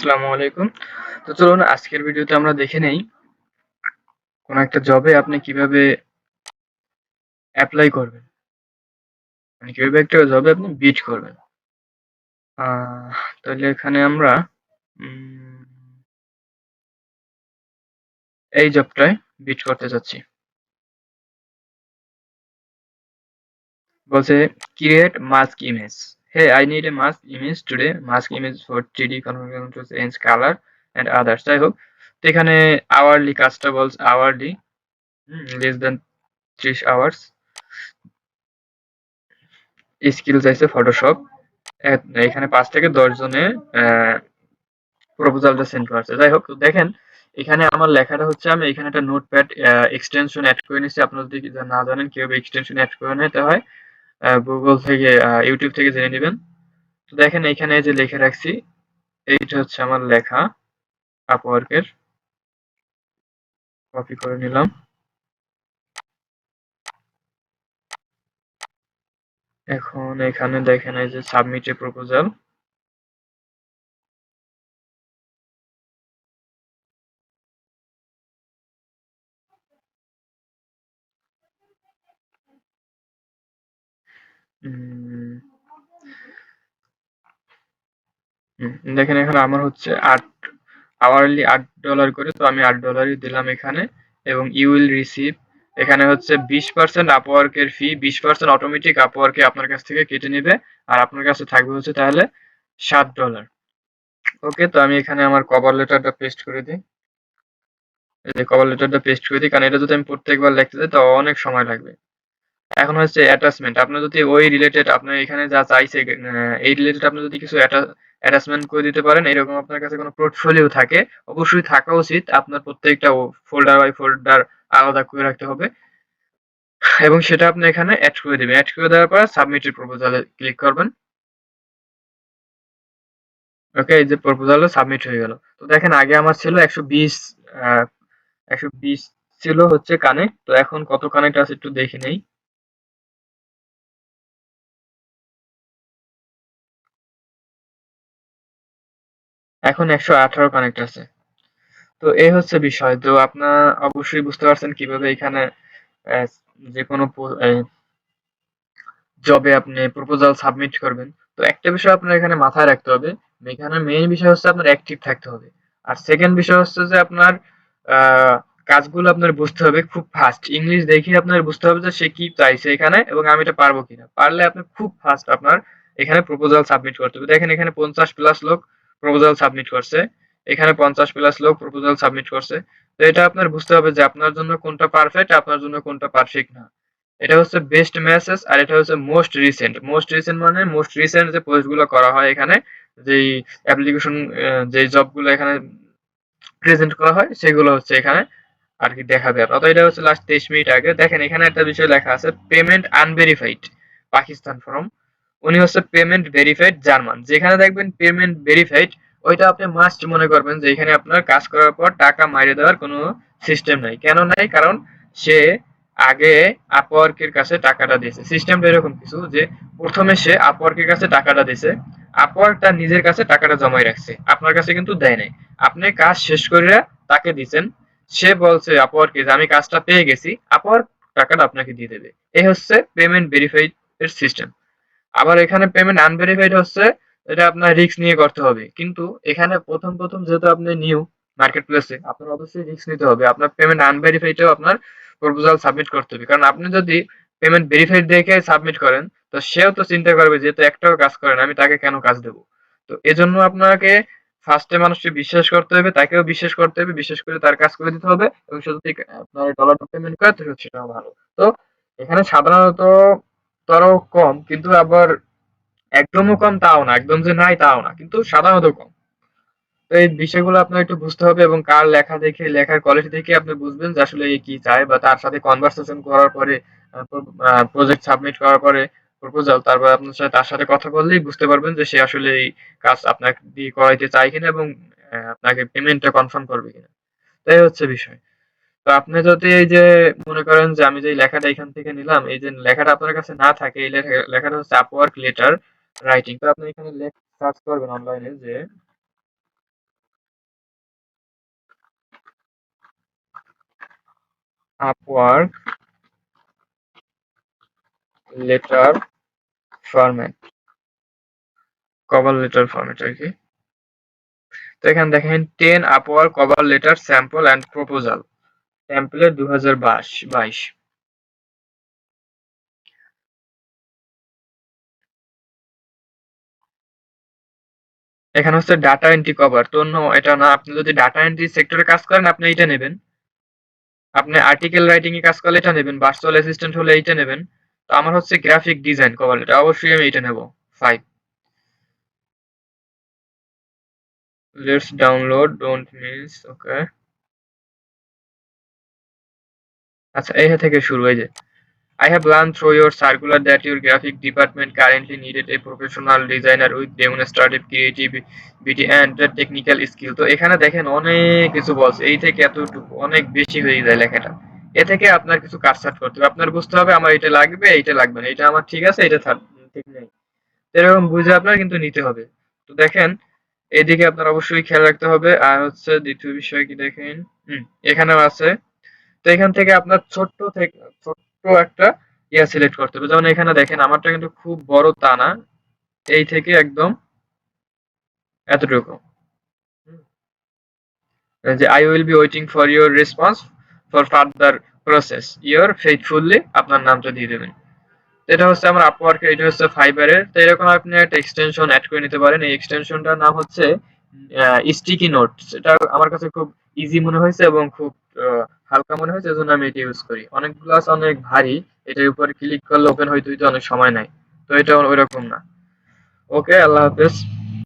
আসসালামু আলাইকুম। তো চলুন আজকের ভিডিওতে আমরা দেখে নেই কোন একটা জবে আপনি কিভাবে এপ্লাই করবেন। মানে কিভাবে একটা জবে আপনি বিট করবেন। তাহলে এখানে আমরা উম এই জবটায় বিট করতে যাচ্ছি। বলছে create mask image. Hey, I need a mask image today. Mask image for 3D configuration to change color and others. যাই হোক, তো এখানে hourly কাজটা বলছে hourly, less than 30 hours. Skill চাইছে ফটোশপ। এখানে 5 থেকে 10 জনে প্রপোজালটা সেন্ড করছে। যাই হোক, তো দেখেন এখানে আমার লেখাটা হচ্ছে আমি এখানে একটা নোটপ্যাড এক্সটেনশন অ্যাড করে নিচ্ছি। আপনারা যদি না জানেন কিভাবে এক্সটেনশন অ্যাড করে নিতে হয়, গুগল থেকে ইউটিউব থেকে জেনে নেবেন। তো দেখেন এখানে যে লিখে রাখছি, এইটা হচ্ছে আমার লেখা আপওয়ার্কের। কপি করে নিলাম। এখন এখানে দেখেন এই যে সাবমিট এ প্রপোজাল। উম, দেখেন এখানে আমার হচ্ছে আওয়ারলি $8 করে, তো আমি $8 দিলাম এখানে। এবং ইউ উইল রিসিভ, এখানে হচ্ছে 20% আপওয়ার্কের ফি, 20% অটোমেটিক আপওয়ার্কে আপনার কাছ থেকে কেটে নেবে। আর আপনার কাছে থাকবে হচ্ছে তাহলে $7। ওকে, তো আমি এখানে আমার কভার লেটারটা পেস্ট করে দিই। এই যে কভার লেটারটা পেস্ট করে দিই, কারণ এটা যদি আমি প্রত্যেকবার লিখতে যাই তো অনেক সময় লাগবে। এখন হচ্ছে অ্যাটাচমেন্ট, আপনার যদি ওই রিলেটেড আপনার এখানে যা চাইছে এই রিলেটেড আপনি যদি কিছু অ্যাটাচমেন্ট করে দিতে পারেন, এরকম আপনার কাছে কোনো পোর্টফোলিও থাকে, অবশ্যই থাকা উচিত। আপনার প্রত্যেকটা ফোল্ডার বাই ফোল্ডার আলাদা করে রাখতে হবে এবং সেটা আপনি এখানে অ্যাড করে দিবেন। অ্যাড করে দেওয়ার পর সাবমিটেড প্রপোজালে ক্লিক করবেন। ওকে, এই যে প্রপোজালটা সাবমিট হয়ে গেল। তো দেখেন আগে আমার ছিল 120, 120 ছিল হচ্ছে কানেক্ট, তো এখন কত কানেক্ট আছে একটু দেখে নেই। এখন 118 কানেক্ট আছে। তো এই হচ্ছে বিষয়। তো আপনার অবশ্যই বুঝতে পারছেন কিভাবে এখানে আহ, যে কোনো জবে আপনি প্রপোজাল সাবমিট করবেন। তো একটা বিষয় আপনার এখানে মাথায় রাখতে হবে, এখানে মেইন বিষয় হচ্ছে আপনার অ্যাক্টিভ থাকতে হবে। আর সেকেন্ড বিষয় হচ্ছে যে আপনার আহ, কাজগুলো আপনার বুঝতে হবে খুব ফাস্ট। ইংলিশ দেখে আপনার বুঝতে হবে যে সে কি চাইছে এখানে এবং আমি এটা পারবো কিনা। পারলে আপনি খুব ফাস্ট আপনার এখানে প্রপোজাল সাবমিট করতে হবে। দেখেন এখানে 50+ লোক প্রপোজাল সাবমিট করছে, এখানে 50+ লোক প্রপোজাল সাবমিট করছে। তো এটা আপনার বুঝতে হবে যে আপনার জন্য কোনটা পারফেক্ট, আপনার জন্য কোনটা পারফেক্ট না। এটা হচ্ছে বেস্ট মেসেজ আর এটা হচ্ছে মোস্ট রিসেন্ট। মোস্ট রিসেন্ট মানে মোস্ট রিসেন্ট যে পোস্টগুলো করা হয় এখানে, যেই অ্যাপ্লিকেশন, যে জবগুলো এখানে প্রেজেন্ট করা হয় সেগুলো হচ্ছে এখানে আর কি দেখাবে। অর্থাৎ এটা হচ্ছে লাস্ট 23 মিনিট আগে। দেখেন এখানে একটা বিষয় লেখা আছে, পেমেন্ট আনভেরিফাইড পাকিস্তান ফ্রম। উনি হচ্ছে পেমেন্ট ভেরিফাইড জার্মান। যেখানে দেখবেন পেমেন্ট ভেরিফাইড, ওইটা আপনি মাস্ট মনে করবেন যে এখানে আপনার কাজ করার পর টাকা মাইরে দেওয়ার কোনো সিস্টেম নাই। কেন নাই? কারণ সে আগে আপওয়ার্কের কাছে টাকাটা দিয়েছে। সিস্টেমটা এরকম কিছু যে প্রথমে সে আপওয়ার্কের কাছে টাকাটা দিয়েছে, আপওয়ার্ক তার নিজের কাছে টাকাটা জমাই রাখছে, আপনার কাছে কিন্তু দেয় নাই। আপনি কাজ শেষ করে তাকে দিচ্ছেন, সে বলছে আপওয়ার্কে যে আমি কাজটা পেয়ে গেছি, আপওয়ার্ক টাকাটা আপনাকে দিয়ে দেবে। এই হচ্ছে পেমেন্ট ভেরিফাইড এর সিস্টেম। আবার এখানে পেমেন্ট আনভেরিফাইড হচ্ছে, এটা আপনার রিস্ক নিয়ে করতে হবে। কিন্তু এখানে প্রথম যেহেতু আপনি নিউ মার্কেট প্লেসে, আপনার অবশ্যই রিস্ক নিতে হবে। আপনার পেমেন্ট আনভেরিফাইডেও আপনার প্রপোজাল সাবমিট করতে হবে। কারণ আপনি যদি পেমেন্ট ভেরিফাইড দেখে সাবমিট করেন, তো সেও তো চিন্তা করবে যেহেতু একটাও কাজ করেন আমি তাকে কেন কাজ দেবো। তো এজন্য আপনাকে ফার্স্টে মানুষকে বিশ্বাস করতে হবে, তাকেও বিশ্বাস করতে হবে, বিশ্বাস করে তার কাজ করে দিতে হবে। এবং সে যদি আপনার ডলারটা পেমেন্ট করে তো সেটাও ভালো। তো এখানে সাধারণত ধরো কম, কিন্তু আবার একদমও কম তাও না, একদম যে নাই তাও না, কিন্তু সাধারণত কম। তো এই বিষয়গুলো আপনার একটু বুঝতে হবে এবং কার লেখা দেখে, লেখার কোয়ালিটি দেখে আপনি বুঝবেন যে আসলে এ কি চায়। বা তার সাথে কনভারসেশন করার পরে, প্রজেক্ট সাবমিট করার পরে প্রপোজাল, তারপর আপনার সাথে তার সাথে কথা বললেই বুঝতে পারবেন যে সে আসলে এই কাজ আপনাকে দিয়ে করাইতে চায় কিনা এবং আপনাকে পেমেন্টটা কনফার্ম করবে কিনা। তো এই হচ্ছে বিষয়। তো আপনি যদি এই যে মনে করেন যে আমি যে লেখাটা এখান থেকে নিলাম, এই যে লেখাটা আপনার কাছে না থাকে, এই লেখাটা হচ্ছে আপওয়ার্ক লেটার রাইটিং। তো আপনি এখানে সার্চ করবেন অনলাইনে যে Upwork letter format, cover letter format আর কি। তো এখানে দেখেন 10 Upwork cover letter sample and proposal template 2022। এখানে হচ্ছে ডাটা এন্ট্রি কভার, তো অন্য এটা না। আপনি যদি ডাটা এন্ট্রি সেক্টরে কাজ করেন আপনি এইটা নেবেন, আপনি আর্টিকেল রাইটিং এ কাজ করলে এটা নেবেন, ভার্চুয়াল অ্যাসিস্ট্যান্ট হলে এইটা নেবেন। তো আমার হচ্ছে গ্রাফিক ডিজাইন কভার লেটার, অবশ্যই আমি এইটা নেব 5। লেটস ডাউনলোড ডোন্ট মিস, ওকে। আচ্ছা এই থেকে শুরু, এই যে I have learned through your circular that your graphic department currently needed a professional designer with demonstrative creativity and the technical skill। তো এখানে দেখেন অনেক কিছু বলছে, এই থেকে এতটুকু অনেক বেশি হয়ে যায় লেখাটা। এ থেকে আপনার কিছু কাটছাঁট করতে হবে, আপনার বুঝতে হবে আমার এটা লাগবে, এইটা লাগবে না, এটা আমার ঠিক আছে, এটা ঠিক নেই। এরকম বুঝে আপনার কিন্তু নিতে হবে। তো দেখেন এদিকে আপনার অবশ্যই খেয়াল রাখতে হবে। আর হচ্ছে দ্বিতীয় বিষয় কি দেখেন, এখানেও আছে। তো এখান থেকে আপনার ছোট্ট একটা সিলেক্ট করতে হবে। যেমন এখানে দেখেন আমারটা কিন্তু খুব বড় তা না, এই থেকে একদম এতটুকু। যে I will be waiting for your response for further process your faithfully, আপনার নামটা দিয়ে দেবেন। এটা হচ্ছে আমার আপওয়ার্কে, এটা হচ্ছে ফাইবারের। তো এরকম আপনি একটা এক্সটেনশন অ্যাড করে নিতে পারেন। এই এক্সটেনশনটার নাম হচ্ছে স্টিকি নোটস। এটা আমার কাছে খুব ইজি মনে হয়েছে এবং খুব হালকা মনে হয়েছে, এজন্য আমি এটা ইউজ করি। অনেকগুলো আছে অনেক ভারী, এটার উপর ক্লিক করলে ওপেন হইতে হইতে অনেক সময় নেয়, তো এটা ওইরকম না। ওকে, আল্লাহ হাফেজ।